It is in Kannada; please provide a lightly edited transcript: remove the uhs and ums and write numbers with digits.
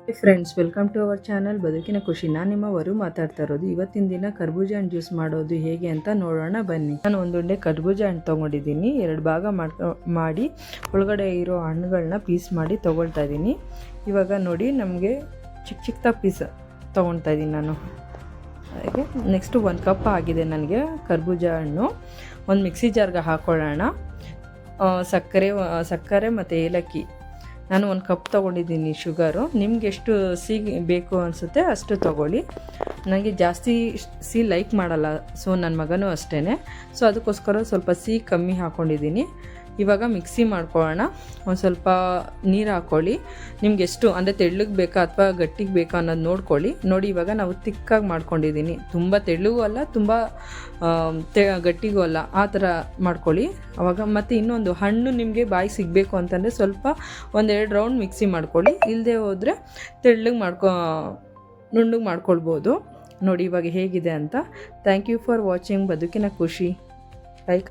Friends, welcome to our channel ಬದುಕಿನ ಖುಷಿ. ನಾನು ನಿಮ್ಮ ವರು ಮಾತಾಡ್ತಾ ಇರೋದು. ಇವತ್ತಿನ ದಿನ ಕರ್ಬೂಜ ಹಣ್ಣು ಜ್ಯೂಸ್ ಮಾಡೋದು ಹೇಗೆ ಅಂತ ನೋಡೋಣ ಬನ್ನಿ. ನಾನು ಒಂದುಂಡೆ ಕರ್ಬೂಜ ಹಣ್ಣು ತೊಗೊಂಡಿದ್ದೀನಿ. 2 ಭಾಗ ಮಾಡಿ ಒಳಗಡೆ ಇರೋ ಹಣ್ಣುಗಳನ್ನ ಪೀಸ್ ಮಾಡಿ ತೊಗೊಳ್ತಾ ಇದ್ದೀನಿ. ಇವಾಗ ನೋಡಿ, ನಮಗೆ ಚಿಕ್ಕದಾಗಿ ಪೀಸ್ ತೊಗೊಳ್ತಾ ಇದ್ದೀನಿ ನಾನು. ಹಾಗೆ ನೆಕ್ಸ್ಟು 1 ಕಪ್ ಆಗಿದೆ ನನಗೆ ಕರ್ಬೂಜ ಹಣ್ಣು. ಒಂದು ಮಿಕ್ಸಿ ಜಾರ್ಗೆ ಹಾಕ್ಕೊಳ್ಳೋಣ. ಸಕ್ಕರೆ ಮತ್ತು ಏಲಕ್ಕಿ ನಾನು 1 ಕಪ್ ತೊಗೊಂಡಿದ್ದೀನಿ ಶುಗರು. ನಿಮ್ಗೆ ಎಷ್ಟು ಸಿಹಿ ಬೇಕು ಅನಿಸುತ್ತೆ ಅಷ್ಟು ತೊಗೊಳ್ಳಿ. ನನಗೆ ಜಾಸ್ತಿ ಸಿಹಿ ಲೈಕ್ ಮಾಡಲ್ಲ, ಸೊ ನನ್ನ ಮಗನೂ ಅಷ್ಟೇ. ಸೊ ಅದಕ್ಕೋಸ್ಕರ ಸ್ವಲ್ಪ ಸಿಹಿ ಕಮ್ಮಿ ಹಾಕ್ಕೊಂಡಿದ್ದೀನಿ. ಇವಾಗ ಮಿಕ್ಸಿ ಮಾಡ್ಕೊಳ್ಳೋಣ. ಒಂದು ಸ್ವಲ್ಪ ನೀರು ಹಾಕ್ಕೊಳ್ಳಿ. ನಿಮ್ಗೆ ಎಷ್ಟು ಅಂದರೆ ತೆಳ್ಳಗೆ ಬೇಕಾ ಅಥವಾ ಗಟ್ಟಿಗೆ ಬೇಕಾ ಅನ್ನೋದು ನೋಡ್ಕೊಳ್ಳಿ. ನೋಡಿ, ಇವಾಗ ನಾವು ತಿಕ್ಕಾಗಿ ಮಾಡ್ಕೊಂಡಿದ್ದೀನಿ. ತುಂಬ ತೆಳ್ಳಗೂ ಅಲ್ಲ, ತುಂಬ ಗಟ್ಟಿಗೂ ಅಲ್ಲ, ಆ ಥರ ಮಾಡ್ಕೊಳ್ಳಿ. ಆವಾಗ ಮತ್ತು ಇನ್ನೊಂದು ಹಣ್ಣು ನಿಮಗೆ ಬಾಯಿ ಸಿಗಬೇಕು ಅಂತಂದರೆ ಸ್ವಲ್ಪ 1-2 ರೌಂಡ್ ಮಿಕ್ಸಿ ಮಾಡ್ಕೊಳ್ಳಿ. ಇಲ್ಲದೆ ಹೋದರೆ ತೆಳ್ಳಗೆ ನುಣ್ಣಗೆ ಮಾಡ್ಕೊಳ್ಬೋದು. ನೋಡಿ ಇವಾಗ ಹೇಗಿದೆ ಅಂತ. ಥ್ಯಾಂಕ್ ಯು ಫಾರ್ ವಾಚಿಂಗ್ ಬದುಕಿನ ಖುಷಿ. ಲೈಕ್